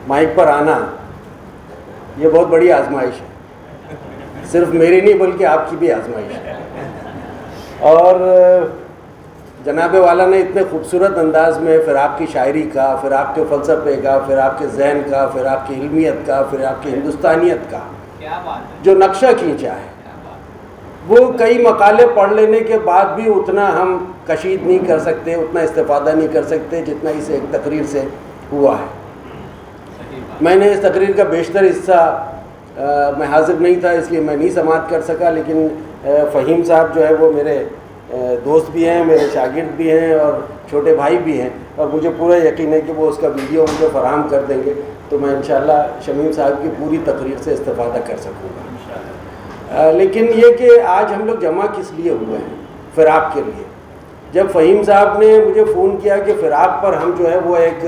Mic پر آنا یہ بہت بڑی آزمائش ہے، صرف میری نہیں بلکہ آپ کی بھی آزمائش ہے. اور جناب والا نے اتنے خوبصورت انداز میں پھر آپ کی شاعری کا، پھر آپ کے فلسفے کا، پھر آپ کے ذہن کا، پھر آپ کی علمیت کا، پھر آپ کی ہندوستانیت کا جو نقشہ کھینچا ہے، وہ کئی مقالے پڑھ لینے کے بعد بھی اتنا ہم کشید نہیں کر سکتے، اتنا استفادہ نہیں کر سکتے جتنا اس ایک تقریر سے ہوا ہے. میں نے اس تقریر کا بیشتر حصہ میں حاضر نہیں تھا، اس لیے میں نہیں سماعت کر سکا، لیکن فہیم صاحب جو ہے وہ میرے دوست بھی ہیں، میرے شاگرد بھی ہیں اور چھوٹے بھائی بھی ہیں، اور مجھے پورا یقین ہے کہ وہ اس کا ویڈیو مجھے فراہم کر دیں گے، تو میں انشاءاللہ شمیم صاحب کی پوری تقریر سے استفادہ کر سکوں گا. لیکن یہ کہ آج ہم لوگ جمع کس لیے ہوئے ہیں؟ فراق کے لیے. جب فہیم صاحب نے مجھے فون کیا کہ فراق پر ہم جو ہے وہ ایک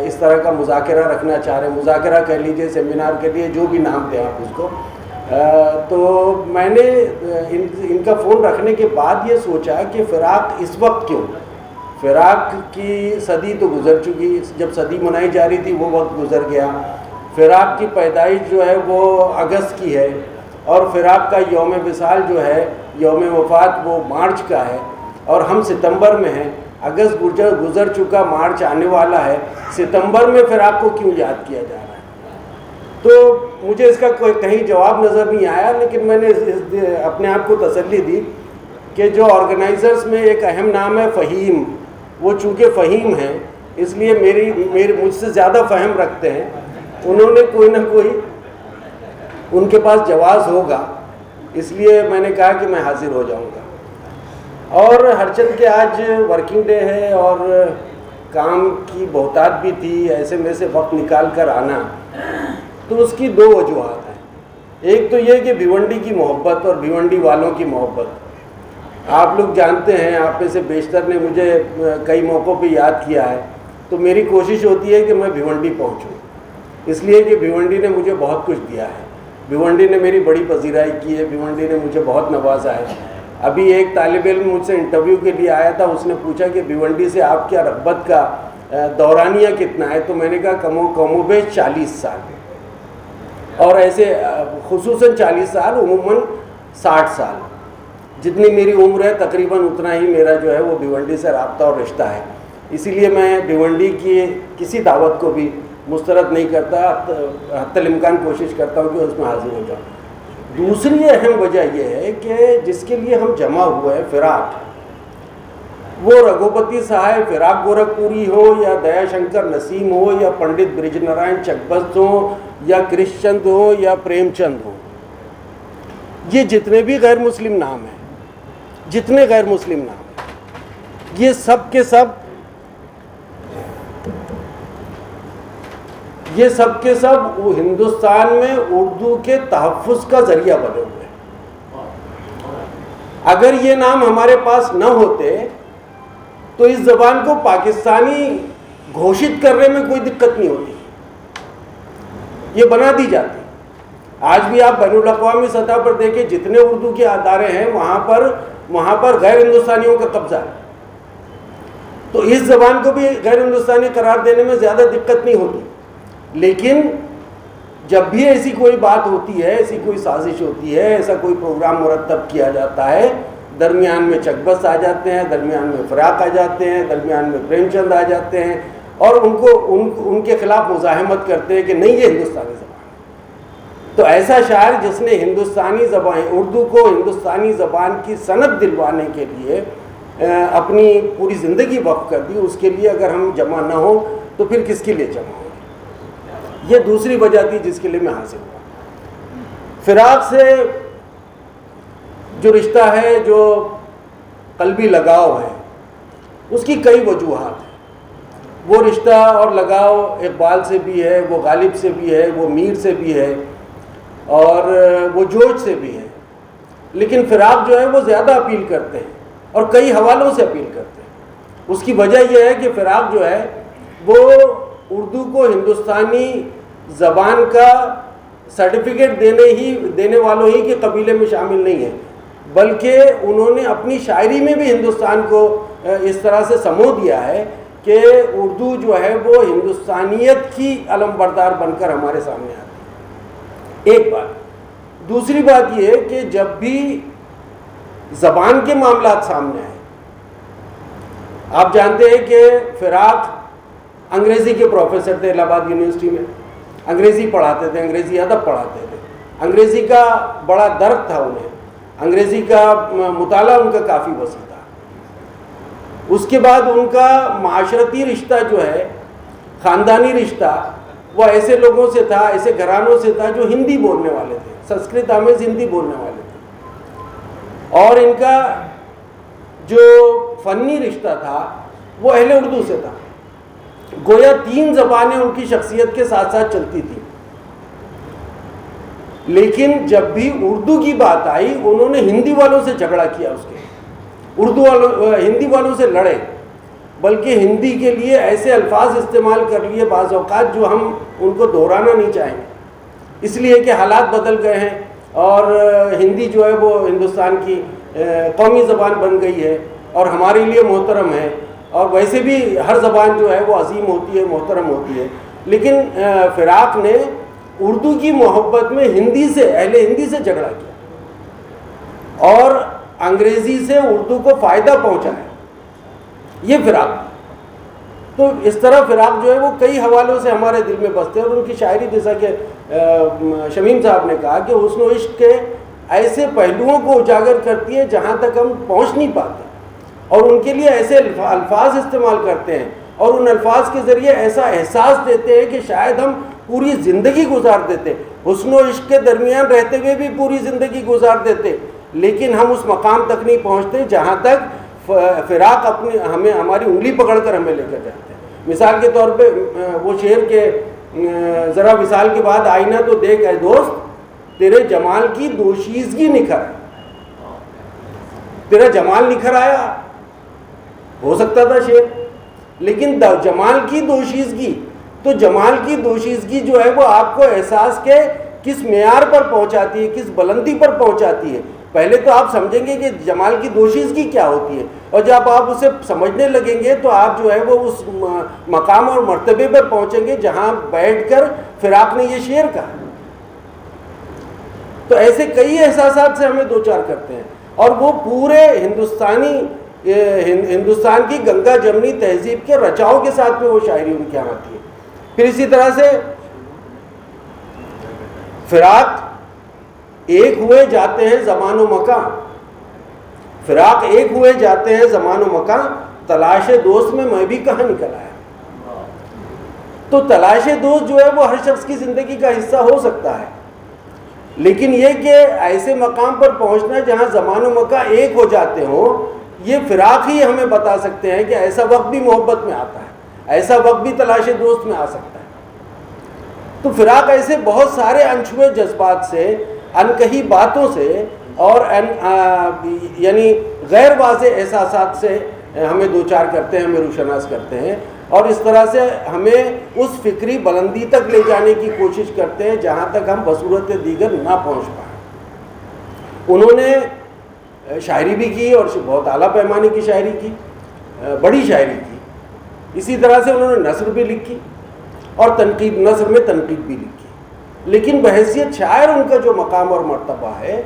اس طرح کا مذاکرہ رکھنا چاہ رہے ہیں، مذاکرہ کہہ لیجیے، سیمینار کے لیے، جو بھی نام دیں آپ اس کو، تو میں نے ان کا فون رکھنے کے بعد یہ سوچا کہ فراق اس وقت کیوں؟ فراق کی صدی تو گزر چکی، جب صدی منائی جا رہی تھی وہ وقت گزر گیا. فراق کی پیدائش جو ہے وہ اگست کی ہے، اور فراق کا یوم وصال جو ہے، یوم وفات، وہ مارچ کا ہے، اور ہم ستمبر میں ہیں. اگست گزر چکا، مارچ آنے والا ہے، ستمبر میں فراق کو کیوں یاد کیا جا رہا ہے؟ تو مجھے اس کا کوئی کہیں جواب نظر نہیں آیا، لیکن میں نے اپنے آپ کو تسلی دی کہ جو آرگنائزرز میں ایک اہم نام ہے فہیم، وہ چونکہ فہیم ہیں اس لیے مجھ سے زیادہ فہم رکھتے ہیں، انہوں نے کوئی نہ کوئی ان کے پاس جواز ہوگا، اس لیے میں نے کہا کہ میں حاضر ہو جاؤں گا. اور ہرچند کہ آج ورکنگ ڈے ہے اور کام کی بہتات بھی تھی، ایسے میں سے وقت نکال کر آنا، تو اس کی دو وجوہات ہیں. ایک تو یہ کہ بھیونڈی کی محبت اور بھیونڈی والوں کی محبت. آپ لوگ جانتے ہیں، آپ میں سے بیشتر نے مجھے کئی موقعوں پہ یاد کیا ہے، تو میری کوشش ہوتی ہے کہ میں بھیونڈی پہنچوں، اس لیے کہ بھیونڈی نے مجھے بہت کچھ دیا ہے. بھیونڈی نے میری بڑی پذیرائی کی ہے، بھیونڈی نے مجھے بہت نوازا ہے. ابھی ایک طالب علم مجھ سے انٹرویو کے لیے آیا تھا، اس نے پوچھا کہ بھیونڈی سے آپ کیا رغبت کا دورانیہ کتنا ہے؟ تو میں نے کہا کم و بیش 40 سال، اور ایسے خصوصاً 40 سال، عموماً 60 سال. جتنی میری عمر ہے تقریباً اتنا ہی میرا جو ہے وہ بھیونڈی سے رابطہ اور رشتہ ہے. اسی لیے میں بھیونڈی کی کسی دعوت کو بھی مسترد نہیں کرتا، حتی الامکان کوشش کرتا ہوں کہ اس میں حاضر ہو جاؤں. دوسری اہم وجہ یہ ہے کہ جس کے لیے ہم جمع ہوئے ہیں، فراق، وہ رگھوپتی صاحب فراق گورکھپوری ہو، یا دیا شنکر نسیم ہو، یا پنڈت برج نارائن چکبست ہوں، یا کرش چند ہو، یا پریم چند ہو، یہ جتنے بھی غیر مسلم نام ہیں، جتنے غیر مسلم نام ہیں، یہ سب کے سب وہ ہندوستان میں اردو کے تحفظ کا ذریعہ بنے ہوئے ہیں. اگر یہ نام ہمارے پاس نہ ہوتے تو اس زبان کو پاکستانی گھوشت کرنے میں کوئی دقت نہیں ہوتی، یہ بنا دی جاتی. آج بھی آپ بین الاقوامی سطح پر دیکھیں، جتنے اردو کے ادارے ہیں وہاں پر غیر ہندوستانیوں کا قبضہ ہے، تو اس زبان کو بھی غیر ہندوستانی قرار دینے میں زیادہ دقت نہیں ہوتی. لیکن جب بھی ایسی کوئی بات ہوتی ہے، ایسی کوئی سازش ہوتی ہے، ایسا کوئی پروگرام مرتب کیا جاتا ہے، درمیان میں چکبست آ جاتے ہیں، درمیان میں فراق آ جاتے ہیں، درمیان میں پریم چند آ جاتے ہیں، اور ان کے خلاف مزاحمت کرتے ہیں کہ نہیں یہ ہندوستانی زبان ہے. تو ایسا شاعر جس نے ہندوستانی زبان، اردو کو ہندوستانی زبان کی سند دلوانے کے لیے اپنی پوری زندگی وقف کر دی، اس کے لیے اگر ہم جمع نہ ہوں تو پھر کس کے لیے جمع ہوں؟ یہ دوسری وجہ تھی جس کے لیے میں حاضر ہوا. فراق سے جو رشتہ ہے، جو قلبی لگاؤ ہے، اس کی کئی وجوہات ہیں. وہ رشتہ اور لگاؤ اقبال سے بھی ہے، وہ غالب سے بھی ہے، وہ میر سے بھی ہے، اور وہ جوش سے بھی ہے. لیکن فراق جو ہے وہ زیادہ اپیل کرتے ہیں اور کئی حوالوں سے اپیل کرتے ہیں. اس کی وجہ یہ ہے کہ فراق جو ہے وہ اردو کو ہندوستانی زبان کا سرٹیفکیٹ دینے والوں ہی کے قبیلے میں شامل نہیں ہے، بلکہ انہوں نے اپنی شاعری میں بھی ہندوستان کو اس طرح سے سمو دیا ہے کہ اردو جو ہے وہ ہندوستانیت کی علم بردار بن کر ہمارے سامنے آتی ہے، ایک بات۔ دوسری بات یہ کہ جب بھی زبان کے معاملات سامنے آئے، آپ جانتے ہیں کہ فراق انگریزی کے پروفیسر تھے الہ آباد یونیورسٹی میں، انگریزی پڑھاتے تھے، انگریزی ادب پڑھاتے تھے، انگریزی کا بڑا درد تھا انہیں، انگریزی کا مطالعہ ان کا کافی وسیع تھا۔ اس کے بعد ان کا معاشرتی رشتہ جو ہے، خاندانی رشتہ، وہ ایسے لوگوں سے تھا، ایسے گھرانوں سے تھا جو ہندی بولنے والے تھے، سنسکرت آمیز ہندی بولنے والے تھے، اور ان کا جو فنی رشتہ تھا وہ اہل اردو سے تھا۔ گویا 3 زبانیں ان کی شخصیت کے ساتھ ساتھ چلتی تھیں، لیکن جب بھی اردو کی بات آئی انہوں نے ہندی والوں سے جھگڑا کیا، اس کے ہندی والوں سے لڑے، بلکہ ہندی کے لیے ایسے الفاظ استعمال کر لیے بعض اوقات جو ہم ان کو دہرانا نہیں چاہیں گے، اس لیے کہ حالات بدل گئے ہیں اور ہندی جو ہے وہ ہندوستان کی قومی زبان بن گئی ہے اور ہمارے لیے محترم ہے، اور ویسے بھی ہر زبان جو ہے وہ عظیم ہوتی ہے، محترم ہوتی ہے، لیکن فراق نے اردو کی محبت میں ہندی سے، اہل ہندی سے جھگڑا کیا اور انگریزی سے اردو کو فائدہ پہنچایا، یہ فراق۔ تو اس طرح فراق جو ہے وہ کئی حوالوں سے ہمارے دل میں بستے ہیں، اور ان کی شاعری جیسا کہ شمیم صاحب نے کہا کہ حسن و عشق کے ایسے پہلوؤں کو اجاگر کرتی ہے جہاں تک ہم پہنچ نہیں پاتے، اور ان کے لیے ایسے الفاظ استعمال کرتے ہیں اور ان الفاظ کے ذریعے ایسا احساس دیتے ہیں کہ شاید ہم پوری زندگی گزار دیتے، حسن و عشق کے درمیان رہتے ہوئے بھی پوری زندگی گزار دیتے، لیکن ہم اس مقام تک نہیں پہنچتے جہاں تک فراق ہمیں ہماری انگلی پکڑ کر ہمیں لے کر جاتے ہیں۔ مثال کے طور پہ وہ شعر کے ذرا وصال کے بعد آئینہ تو دیکھ اے دوست، تیرے جمال کی دوشیزگی نکھر، تیرا جمال نکھر آیا، ہو سکتا تھا شعر، لیکن جمال کی دوشیزگی، تو جمال کی دوشیزگی جو ہے وہ آپ کو احساس کے کس معیار پر پہنچاتی ہے، کس بلندی پر پہنچاتی ہے۔ پہلے تو آپ سمجھیں گے کہ جمال کی دوشیزگی کیا ہوتی ہے، اور جب آپ اسے سمجھنے لگیں گے تو آپ جو ہے وہ اس مقام اور مرتبے پر پہنچیں گے جہاں بیٹھ کر فراق نے یہ شعر کہا۔ تو ایسے کئی احساسات سے ہمیں دوچار کرتے ہیں، اور وہ پورے ہندوستان کی گنگا جمنی تہذیب کے رچاؤ کے ساتھ میں وہ شاعری ان کے یہاں آتی ہے۔ پھر اسی طرح سے فراق ایک ہوئے جاتے ہیں زمان و مکان، فراق ایک ہوئے جاتے ہیں زمان و مکان، تلاش دوست میں بھی کہاں نکل آیا۔ تو تلاش دوست جو ہے وہ ہر شخص کی زندگی کا حصہ ہو سکتا ہے، لیکن یہ کہ ایسے مقام پر پہنچنا جہاں زمان و مکان ایک ہو جاتے ہوں، یہ فراق ہی ہمیں بتا سکتے ہیں کہ ایسا وقت بھی محبت میں آتا ہے، ایسا وقت بھی تلاش دوست میں آ سکتا ہے۔ تو فراق ایسے بہت سارے انچھوئے جذبات سے، انکہی باتوں سے اور یعنی غیر واضح احساسات سے ہمیں دوچار کرتے ہیں، ہمیں روشناس کرتے ہیں، اور اس طرح سے ہمیں اس فکری بلندی تک لے جانے کی کوشش کرتے ہیں جہاں تک ہم بصورت دیگر نہ پہنچ پائیں۔ انہوں نے شاعری بھی کی اور بہت اعلیٰ پیمانے کی شاعری کی، بڑی شاعری کی، اسی طرح سے انہوں نے نثر بھی لکھی اور تنقید، نثر میں تنقید بھی لکھی، لیکن بحیثیت شاعر ان کا جو مقام اور مرتبہ ہے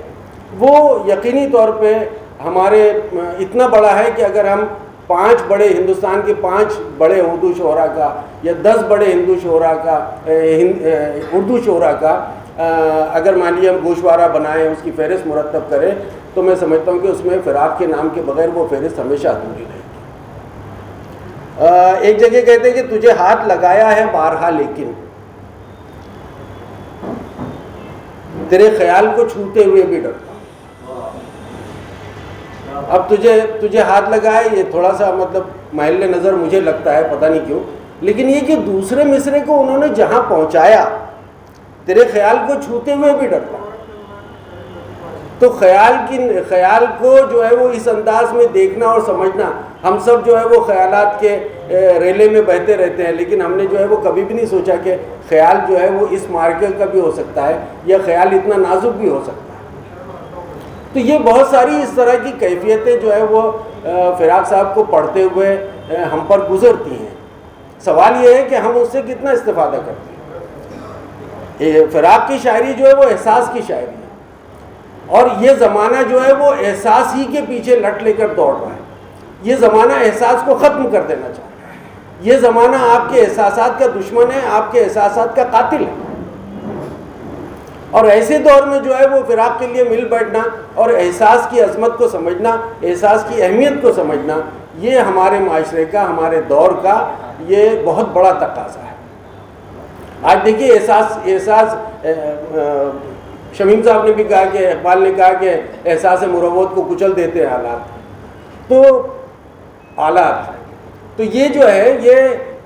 وہ یقینی طور پہ ہمارے اتنا بڑا ہے کہ اگر ہم 5 بڑے ہندوستان کے 5 بڑے اردو شعراء کا یا 10 بڑے ہندو شعراء کا اردو شعراء کا اگر مان لیے ہم گوشوارہ بنائیں، اس کی فہرست مرتب کریں، تو میں سمجھتا ہوں کہ اس میں فراق کے نام کے بغیر وہ فہرست ہمیشہ ادھوری رہے گی۔ ایک جگہ کہتے ہیں کہ تجھے ہاتھ لگایا ہے بارہا لیکن تیرے خیال کو چھوتے ہوئے بھی ڈرتا ہوں۔ اب تجھے ہاتھ لگائے، یہ تھوڑا سا مطلب محل نظر مجھے لگتا ہے، پتہ نہیں کیوں، لیکن یہ کہ دوسرے مصرے کو انہوں نے جہاں پہنچایا، تیرے خیال کو چھوتے ہوئے بھی ڈرتا ہوں۔ تو خیال کو جو ہے وہ اس انداز میں دیکھنا اور سمجھنا، ہم سب جو ہے وہ خیالات کے ریلے میں بہتے رہتے ہیں، لیکن ہم نے جو ہے وہ کبھی بھی نہیں سوچا کہ خیال جو ہے وہ اس مارکے کا بھی ہو سکتا ہے، یا خیال اتنا نازک بھی ہو سکتا ہے۔ تو یہ بہت ساری اس طرح کی کیفیتیں جو ہے وہ فراق صاحب کو پڑھتے ہوئے ہم پر گزرتی ہیں۔ سوال یہ ہے کہ ہم اس سے کتنا استفادہ کرتے ہیں. فراق کی شاعری جو ہے وہ احساس کی شاعری ہے, اور یہ زمانہ جو ہے وہ احساس ہی کے پیچھے لٹ لے کر دوڑ رہا ہے. یہ زمانہ احساس کو ختم کر دینا چاہتا ہے. یہ زمانہ آپ کے احساسات کا دشمن ہے, آپ کے احساسات کا قاتل ہے. اور ایسے دور میں جو ہے وہ فراق کے لیے مل بیٹھنا اور احساس کی عظمت کو سمجھنا, احساس کی اہمیت کو سمجھنا, یہ ہمارے معاشرے کا, ہمارے دور کا یہ بہت بڑا تقاضا ہے. آج دیکھیے احساس شمیم صاحب نے بھی کہا کہ, اقبال نے کہا کہ احساس مروت کو کچل دیتے ہیں حالات. تو حالات تو یہ جو ہے یہ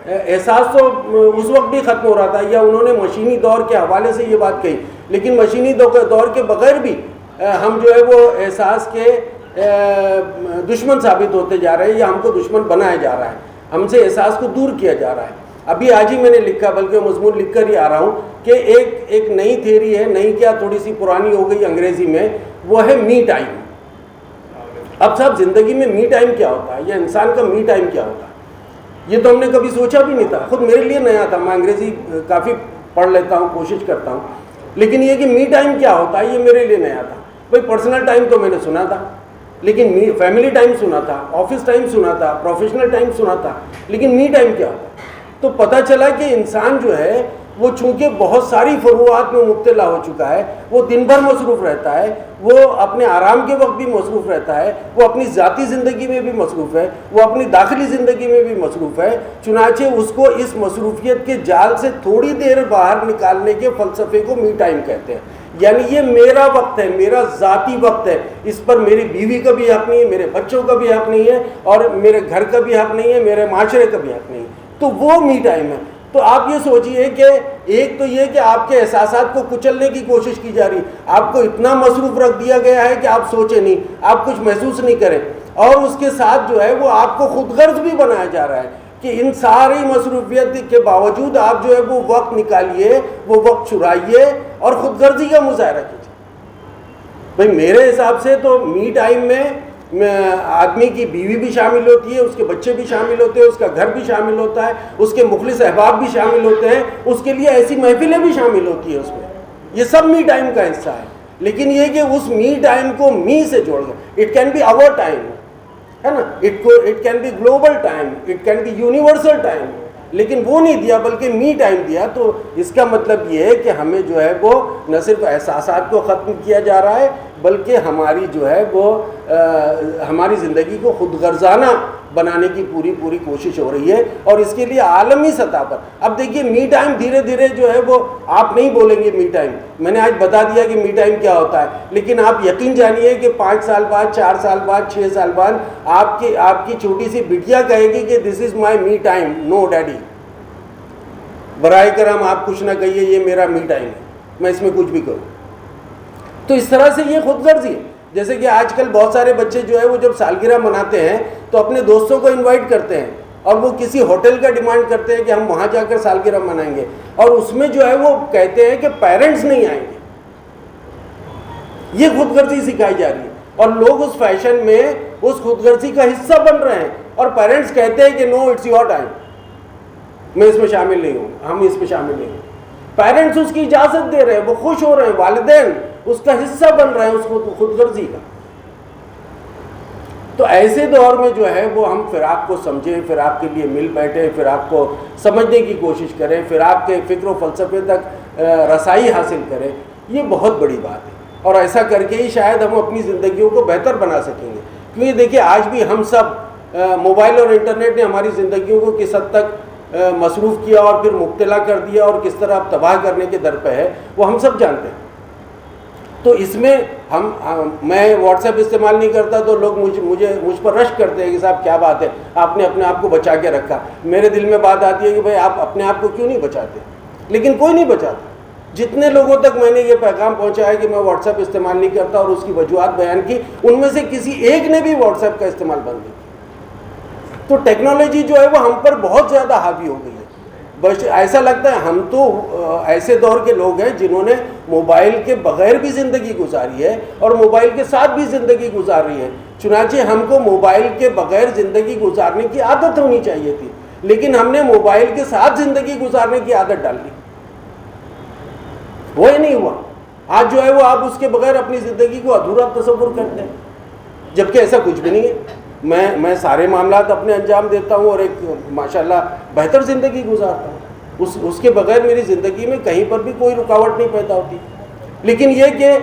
احساس تو اس وقت بھی ختم ہو رہا تھا, یا انہوں نے مشینی دور کے حوالے سے یہ بات کہی, لیکن مشینی دور کے بغیر بھی ہم جو ہے وہ احساس کے دشمن ثابت ہوتے جا رہے ہیں, یا ہم کو دشمن بنایا جا رہا ہے, ہم سے احساس کو دور کیا جا رہا ہے. ابھی آج ہی میں نے لکھا, بلکہ مضمون لکھ کر ہی آ رہا ہوں, کہ ایک نئی تھیوری ہے, نئی کیا تھوڑی سی پرانی ہو گئی انگریزی میں, وہ ہے می ٹائم. اب صاحب زندگی میں می ٹائم کیا ہوتا ہے, یا انسان کا می ٹائم کیا ہوتا ہے, یہ تو ہم نے کبھی سوچا بھی نہیں تھا. خود میرے لیے نیا تھا, میں انگریزی کافی پڑھ لیتا ہوں, کوشش کرتا ہوں, لیکن یہ کہ می ٹائم کیا ہوتا ہے یہ میرے لیے نیا تھا. بھائی پرسنل ٹائم تو میں نے سنا تھا, لیکن فیملی ٹائم سنا تھا, آفس ٹائم سنا تھا, پروفیشنل ٹائم سنا تھا, لیکن می ٹائم کیا ہوتا ہے. تو پتہ چلا کہ انسان جو ہے وہ چونکہ بہت ساری فروعات میں مبتلا ہو چکا ہے, وہ دن بھر مصروف رہتا ہے, وہ اپنے آرام کے وقت بھی مصروف رہتا ہے, وہ اپنی ذاتی زندگی میں بھی مصروف ہے, وہ اپنی داخلی زندگی میں بھی مصروف ہے. چنانچہ اس کو اس مصروفیت کے جال سے تھوڑی دیر باہر نکالنے کے فلسفے کو می ٹائم کہتے ہیں. یعنی یہ میرا وقت ہے, میرا ذاتی وقت ہے, اس پر میری بیوی کا بھی حق نہیں ہے, میرے بچوں کا بھی حق نہیں ہے, اور میرے گھر کا بھی حق نہیں ہے, میرے معاشرے کا بھی حق نہیں ہے. تو وہ می ٹائم ہے. تو آپ یہ سوچئے کہ ایک تو یہ کہ آپ کے احساسات کو کچلنے کی کوشش کی جا رہی, آپ کو اتنا مصروف رکھ دیا گیا ہے کہ آپ سوچیں نہیں, آپ کچھ محسوس نہیں کریں, اور اس کے ساتھ جو ہے وہ آپ کو خود غرض بھی بنایا جا رہا ہے کہ ان ساری مصروفیت کے باوجود آپ جو ہے وہ وقت نکالیے, وہ وقت چرائیے اور خود غرضی کا مظاہرہ کیجیے. بھئی میرے حساب سے تو می ٹائم میں آدمی کی بیوی بھی شامل ہوتی ہے, اس کے بچے بھی شامل ہوتے ہیں, اس کا گھر بھی شامل ہوتا ہے, اس کے مخلص احباب بھی شامل ہوتے ہیں, اس کے لیے ایسی محفلیں بھی شامل ہوتی ہیں اس میں. یہ سب می ٹائم کا حصہ ہے. لیکن یہ کہ اس می ٹائم کو می سے جوڑ گئے. It can be our time, ہے نا, it can be global time, it can be universal time, لیکن وہ نہیں دیا بلکہ می ٹائم دیا. تو اس کا مطلب یہ ہے کہ ہمیں جو ہے وہ نہ صرف احساسات کو ختم کیا جا رہا ہے, بلکہ ہماری جو ہے وہ ہماری زندگی کو خود غرضانہ بنانے کی پوری کوشش ہو رہی ہے, اور اس کے لیے عالمی سطح پر. اب دیکھیے می ٹائم دھیرے دھیرے جو ہے وہ آپ نہیں بولیں گے می ٹائم, میں نے آج بتا دیا کہ می ٹائم کیا ہوتا ہے, لیکن آپ یقین جانیے کہ 5 سال بعد, 4 سال بعد, 6 سال بعد آپ کی چھوٹی سی بٹیا کہے گی کہ دس از مائی می ٹائم, نو ڈیڈی, برائے کرم آپ کچھ نہ کہیے, یہ میرا می ٹائم ہے, میں اس میں کچھ بھی کروں. تو اس طرح سے یہ خود غرضی ہے. جیسے کہ آج کل بہت سارے بچے جو ہے وہ جب سالگرہ مناتے ہیں تو اپنے دوستوں کو انوائٹ کرتے ہیں, اور وہ کسی ہوٹل کا ڈیمانڈ کرتے ہیں کہ ہم وہاں جا کر سالگرہ منائیں گے, اور اس میں جو ہے وہ کہتے ہیں کہ پیرنٹس نہیں آئیں گے. یہ خود غرضی سکھائی جا رہی ہے, اور لوگ اس فیشن میں اس خود غرضی کا حصہ بن رہے ہیں, اور پیرنٹس کہتے ہیں کہ نو اٹس یور ٹائم, میں اس میں شامل نہیں ہوں, ہم اس میں شامل نہیں ہوں. پیرنٹس اس کی اجازت دے رہے ہیں, وہ خوش ہو رہے ہیں, والدین اس کا حصہ بن رہے ہیں اس خود غرضی کا. تو ایسے دور میں جو ہے وہ ہم فراق کو سمجھیں, فراق کے لیے مل بیٹھیں, فراق کو سمجھنے کی کوشش کریں, فراق کے فکر و فلسفے تک رسائی حاصل کریں. یہ بہت بڑی بات ہے, اور ایسا کر کے ہی شاید ہم اپنی زندگیوں کو بہتر بنا سکیں گے. کیونکہ دیکھیے آج بھی ہم سب موبائل اور انٹرنیٹ نے ہماری زندگیوں کو کس حد تک مصروف کیا اور پھر مبتلا کر دیا, اور کس طرح اب تباہ کرنے کے در پہ ہے, وہ ہم سب جانتے ہیں. تو اس میں میں واٹس ایپ استعمال نہیں کرتا تو لوگ مجھ پر رشک کرتے ہیں کہ صاحب کیا بات ہے, آپ نے اپنے آپ کو بچا کے رکھا. میرے دل میں بات آتی ہے کہ بھائی آپ اپنے آپ کو کیوں نہیں بچاتے, لیکن کوئی نہیں بچاتا. جتنے لوگوں تک میں نے یہ پیغام پہنچایا کہ میں واٹس ایپ استعمال نہیں کرتا اور اس کی وجوہات بیان کی, ان میں سے کسی ایک نے بھی واٹس ایپ کا استعمال بند نہیں کیا. تو ٹیکنالوجی جو ہے وہ ہم پر بہت زیادہ حاوی ہو گئی ہے. بس ایسا لگتا ہے ہم تو ایسے دور کے لوگ ہیں جنہوں نے موبائل کے بغیر بھی زندگی گزاری ہے اور موبائل کے ساتھ بھی زندگی گزار رہی ہے. چنانچہ ہم کو موبائل کے بغیر زندگی گزارنے کی عادت ہونی چاہیے تھی, لیکن ہم نے موبائل کے ساتھ زندگی گزارنے کی عادت ڈال لی، وہ ہی نہیں ہوا۔ آج جو ہے وہ آپ اس کے بغیر اپنی زندگی کو ادھورا تصور کرتے ہیں، جبکہ ایسا کچھ بھی نہیں ہے۔ میں سارے معاملات اپنے انجام دیتا ہوں اور ایک ماشاءاللہ بہتر زندگی گزارتا ہوں، اس کے بغیر میری زندگی میں کہیں پر بھی کوئی رکاوٹ نہیں پیدا ہوتی۔ لیکن یہ کہ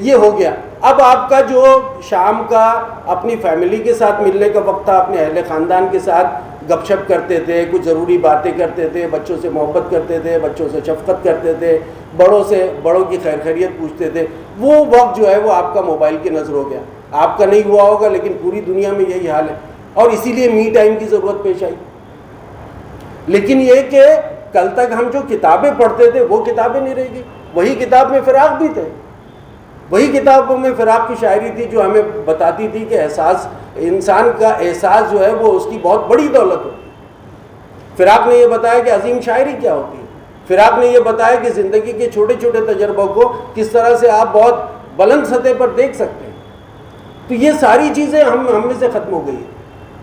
یہ ہو گیا، اب آپ کا جو شام کا اپنی فیملی کے ساتھ ملنے کا وقت تھا، اپنے اہل خاندان کے ساتھ گپ شپ کرتے تھے، کچھ ضروری باتیں کرتے تھے، بچوں سے محبت کرتے تھے، بچوں سے شفقت کرتے تھے، بڑوں کی خیر خیریت پوچھتے تھے، وہ وقت جو ہے وہ آپ کا موبائل کی نظر ہو گیا۔ آپ کا نہیں ہوا ہوگا لیکن پوری دنیا میں یہی حال ہے، اور اسی لیے می ٹائم کی ضرورت پیش آئی۔ لیکن یہ کہ کل تک ہم جو کتابیں پڑھتے تھے وہ کتابیں نہیں رہ گئی، وہی کتاب میں فراق بھی تھے، وہی کتابوں میں فراق کی شاعری تھی جو ہمیں بتاتی تھی کہ احساس، انسان کا احساس جو ہے وہ اس کی بہت بڑی دولت ہوتی ہے۔ فراق نے یہ بتایا کہ عظیم شاعری کیا ہوتی ہے، فراق نے یہ بتایا کہ زندگی کے چھوٹے چھوٹے تجربوں کو کس طرح سے آپ بہت بلند سطح پر دیکھ سکتے ہیں۔ تو یہ ساری چیزیں ہم میں سے ختم ہو گئی ہیں،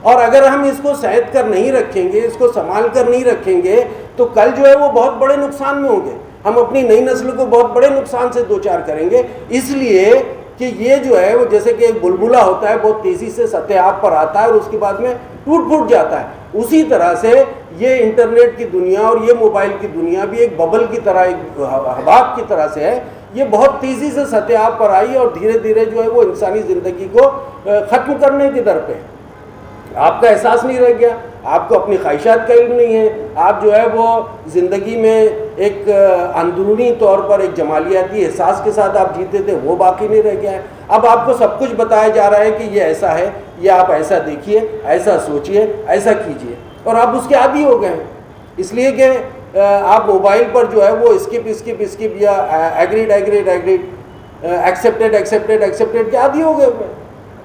اور اگر ہم اس کو سہت کر نہیں رکھیں گے، اس کو سنبھال کر نہیں رکھیں گے تو کل جو ہے وہ بہت بڑے نقصان میں ہوں گے، ہم اپنی نئی نسل کو بہت بڑے نقصان سے دوچار کریں گے۔ اس لیے کہ یہ جو ہے وہ جیسے کہ ایک بلبلہ ہوتا ہے، بہت تیزی سے سطح آب پر آتا ہے اور اس کے بعد میں ٹوٹ پھوٹ جاتا ہے، اسی طرح سے یہ انٹرنیٹ کی دنیا اور یہ موبائل کی دنیا بھی ایک ببل کی طرح، ایک حباب کی طرح سے ہے، یہ بہت تیزی سے سطح آب پر آئی اور دھیرے دھیرے جو ہے وہ انسانی زندگی کو ختم کرنے کی در پہ۔ آپ کا احساس نہیں رہ گیا، آپ کو اپنی خواہشات کا علم نہیں ہے، آپ جو ہے وہ زندگی میں ایک اندرونی طور پر ایک جمالیاتی احساس کے ساتھ آپ جیتے تھے، وہ باقی نہیں رہ گیا ہے۔ اب آپ کو سب کچھ بتایا جا رہا ہے کہ یہ ایسا ہے، یہ آپ ایسا دیکھیے، ایسا سوچیے، ایسا کیجیے، اور آپ اس کے عادی ہو گئے ہیں، اس لیے کہ آپ موبائل پر جو ہے وہ اسکپ یا ایگریڈ ایکسیپٹیڈ کے عادی ہو گئے ہوئے ہیں۔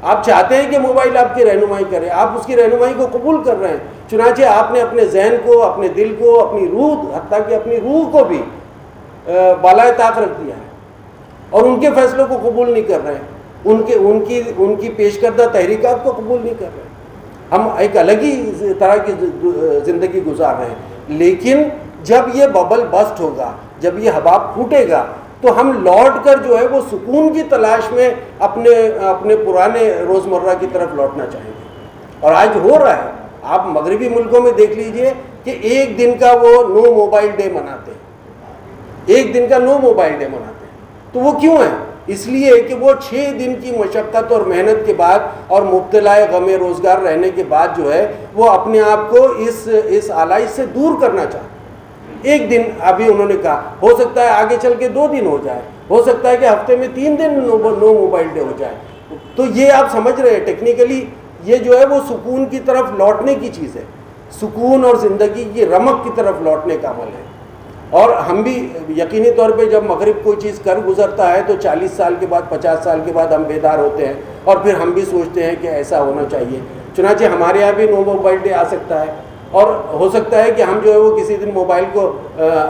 آپ چاہتے ہیں کہ موبائل آپ کی رہنمائی کرے، آپ اس کی رہنمائی کو قبول کر رہے ہیں، چنانچہ آپ نے اپنے ذہن کو، اپنے دل کو، اپنی روح، حتیٰ کہ اپنی روح کو بھی بالائے طاق رکھ دیا ہے، اور ان کے فیصلوں کو قبول نہیں کر رہے ہیں، ان کی پیش کردہ تحریکات کو قبول نہیں کر رہے ہیں۔ ہم ایک الگ ہی طرح کی زندگی گزار رہے ہیں، لیکن جب یہ ببل بسٹ ہوگا، جب یہ حباب پھوٹے گا، تو ہم لوٹ کر جو ہے وہ سکون کی تلاش میں اپنے پرانے روزمرہ کی طرف لوٹنا چاہیں گے، اور آج ہو رہا ہے۔ آپ مغربی ملکوں میں دیکھ لیجئے کہ ایک دن کا وہ نو موبائل ڈے مناتے ہیں، ایک دن کا نو موبائل ڈے مناتے ہیں۔ تو وہ کیوں ہے؟ اس لیے کہ وہ 6 دن کی مشقت اور محنت کے بعد اور مبتلا غم روزگار رہنے کے بعد جو ہے وہ اپنے آپ کو اس آلائش سے دور کرنا چاہتے ہیں۔ ایک دن ابھی انہوں نے کہا، ہو سکتا ہے آگے چل کے 2 دن ہو جائے، ہو سکتا ہے کہ ہفتے میں 3 دن نو موبائل ڈے ہو جائے۔ تو یہ آپ سمجھ رہے ہیں ٹیکنیکلی یہ جو ہے وہ سکون کی طرف لوٹنے کی چیز ہے، سکون اور زندگی کی رمق کی طرف لوٹنے کا عمل ہے۔ اور ہم بھی یقینی طور پہ جب مغرب کوئی چیز کر گزرتا ہے تو 40 سال کے بعد، 50 سال کے بعد ہم بیدار ہوتے ہیں، اور پھر ہم بھی سوچتے ہیں کہ ایسا ہونا چاہیے۔ چنانچہ ہمارے یہاں بھی نو موبائل ڈے آ سکتا ہے، اور ہو سکتا ہے کہ ہم جو ہے وہ کسی دن موبائل کو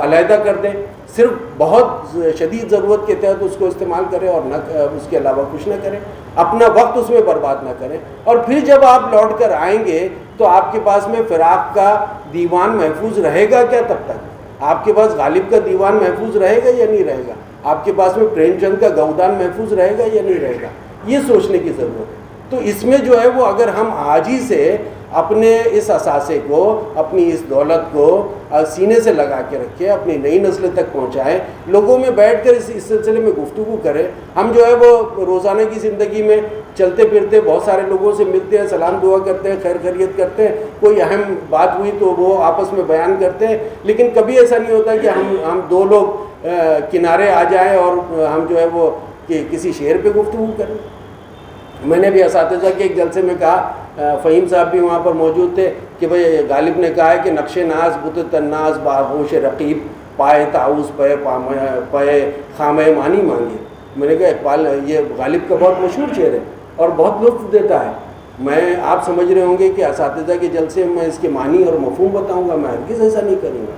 علیحدہ کر دیں، صرف بہت شدید ضرورت کے تحت اس کو استعمال کریں اور نہ اس کے علاوہ کچھ نہ کریں، اپنا وقت اس میں برباد نہ کریں۔ اور پھر جب آپ لوٹ کر آئیں گے تو آپ کے پاس میں فراق کا دیوان محفوظ رہے گا کیا؟ تب تک آپ کے پاس غالب کا دیوان محفوظ رہے گا یا نہیں رہے گا؟ آپ کے پاس میں پریم چند کا گودان محفوظ رہے گا یا نہیں رہے گا؟ یہ سوچنے کی ضرورت ہے۔ تو اس میں جو ہے وہ اگر ہم آج ہی سے اپنے اس اثاثے کو، اپنی اس دولت کو سینے سے لگا کے رکھیں، اپنی نئی نسل تک پہنچائیں، لوگوں میں بیٹھ کر اس سلسلے میں گفتگو کریں۔ ہم جو ہے وہ روزانہ کی زندگی میں چلتے پھرتے بہت سارے لوگوں سے ملتے ہیں، سلام دعا کرتے ہیں، خیر خیریت کرتے ہیں، کوئی اہم بات ہوئی تو وہ آپس میں بیان کرتے ہیں، لیکن کبھی ایسا نہیں ہوتا کہ ہم 2 لوگ کنارے آ جائیں اور ہم جو ہے وہ کسی شعر پہ گفتگو کریں۔ میں نے بھی اساتذہ کے ایک جلسے میں کہا، فہیم صاحب بھی وہاں پر موجود تھے، کہ بھئی غالب نے کہا ہے کہ نقش ناز بت تناز باغوش رقیب پائے تعوذ پائے خامہ مانی مانگے۔ میں نے کہا اقبال یہ غالب کا بہت مشہور شعر ہے اور بہت لطف دیتا ہے۔ میں آپ سمجھ رہے ہوں گے کہ اساتذہ کے جلسے میں اس کے معنی اور مفہوم بتاؤں گا، میں ہرگز ایسا نہیں کروں گا،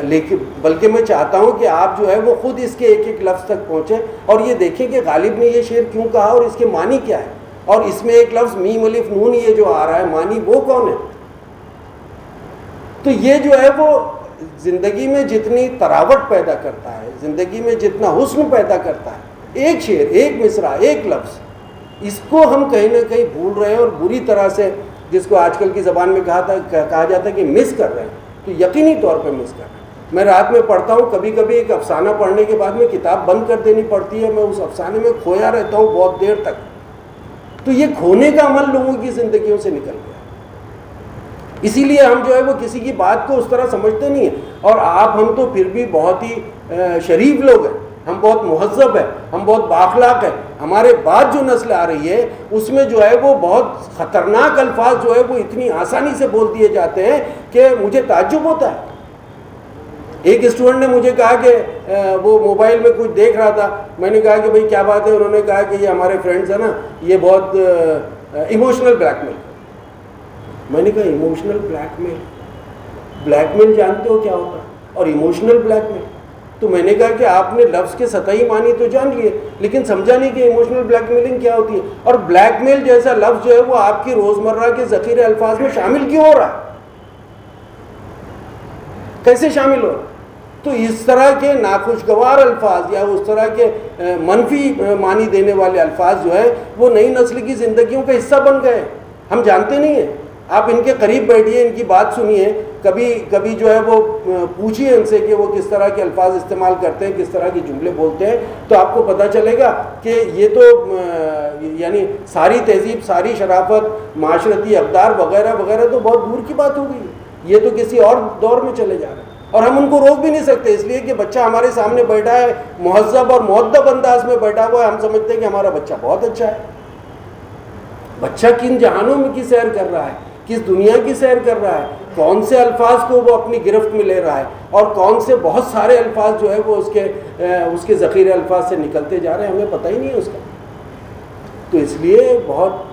لیکن بلکہ میں چاہتا ہوں کہ آپ جو ہے وہ خود اس کے ایک ایک لفظ تک پہنچیں اور یہ دیکھیں کہ غالب نے یہ شعر کیوں کہا اور اس کے معنی کیا ہے، اور اس میں ایک لفظ میم الف نون یہ جو آ رہا ہے، معنی وہ کون ہے؟ تو یہ جو ہے وہ زندگی میں جتنی تراوٹ پیدا کرتا ہے، زندگی میں جتنا حسن پیدا کرتا ہے، ایک شعر، ایک مصرع، ایک لفظ، اس کو ہم کہیں نہ کہیں بھول رہے ہیں اور بری طرح سے، جس کو آج کل کی زبان میں کہا جاتا ہے کہ مس کر رہے ہیں، تو یقینی طور پہ مس کر رہے ہیں۔ میں رات میں پڑھتا ہوں، کبھی کبھی ایک افسانہ پڑھنے کے بعد میں کتاب بند کر دینی پڑتی ہے، میں اس افسانے میں کھویا رہتا ہوں بہت دیر تک۔ تو یہ کھونے کا عمل لوگوں کی زندگیوں سے نکل گیا، اسی لیے ہم جو ہے وہ کسی کی بات کو اس طرح سمجھتے نہیں ہیں۔ اور ہم تو پھر بھی بہت ہی شریف لوگ ہیں، ہم بہت مہذب ہیں، ہم بہت بااخلاق ہیں۔ ہمارے بعد جو نسل آ رہی ہے اس میں جو ہے وہ بہت خطرناک الفاظ جو ہے وہ اتنی آسانی سے بول دیے جاتے ہیں کہ مجھے تعجب ہوتا ہے۔ ایک اسٹوڈنٹ نے مجھے کہا کہ وہ موبائل میں کچھ دیکھ رہا تھا، میں نے کہا کہ بھئی کیا بات ہے؟ انہوں نے کہا کہ یہ ہمارے فرینڈز ہیں نا، یہ بہت ایموشنل بلیک میل۔ میں نے کہا ایموشنل بلیک میل جانتے ہو کیا ہوتا ہے؟ اور ایموشنل بلیک میل؟ تو میں نے کہا کہ آپ نے لفظ کے سطحی معنی تو جان لیے لیکن سمجھا نہیں کہ ایموشنل بلیک میلنگ کیا ہوتی ہے، اور بلیک میل جیسا لفظ جو ہے وہ آپ کی روزمرہ کے ذخیرے الفاظ میں شامل کیوں ہو رہا ہے؟ کیسے شامل ہو رہا ہے؟ تو اس طرح کے ناخوشگوار الفاظ یا اس طرح کے منفی معنی دینے والے الفاظ جو ہے وہ نئی نسل کی زندگیوں کا حصہ بن گئے، ہم جانتے نہیں ہیں۔ آپ ان کے قریب بیٹھیے، ان کی بات سنیے، کبھی جو ہے وہ پوچھیے ان سے کہ وہ کس طرح کے الفاظ استعمال کرتے ہیں، کس طرح کے جملے بولتے ہیں، تو آپ کو پتہ چلے گا کہ یہ تو یعنی ساری تہذیب، ساری شرافت، معاشرتی اقدار وغیرہ وغیرہ تو بہت دور کی بات ہو گئی ہے، یہ تو کسی اور دور میں چلے جا رہے ہیں۔ اور ہم ان کو روک بھی نہیں سکتے، اس لیے کہ بچہ ہمارے سامنے بیٹھا ہے، مہذب اور مؤدب انداز میں بیٹھا ہوا ہے، ہم سمجھتے ہیں کہ ہمارا بچہ بہت اچھا ہے۔ بچہ کن جہانوں میں کی سیر کر رہا ہے، کس دنیا کی سیر کر رہا ہے، کون سے الفاظ کو وہ اپنی گرفت میں لے رہا ہے، اور کون سے بہت سارے الفاظ جو ہے وہ اس کے ذخیرے الفاظ سے نکلتے جا رہے ہیں، ہمیں پتہ ہی نہیں ہے اس کا۔ تو اس لیے بہت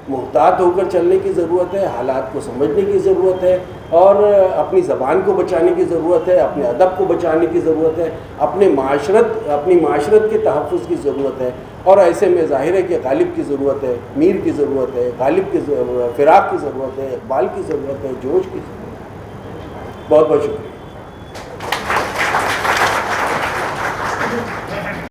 محتاط ہو کر چلنے کی ضرورت ہے، حالات کو سمجھنے کی ضرورت ہے، اور اپنی زبان کو بچانے کی ضرورت ہے، اپنے ادب کو بچانے کی ضرورت ہے، اپنی معاشرت کے تحفظ کی ضرورت ہے۔ اور ایسے میں ظاہر ہے کہ غالب کی ضرورت ہے، میر کی ضرورت ہے، غالب کی فراق کی ضرورت ہے، اقبال کی ضرورت ہے، جوش کی ضرورت ہے۔ بہت بہت شکریہ۔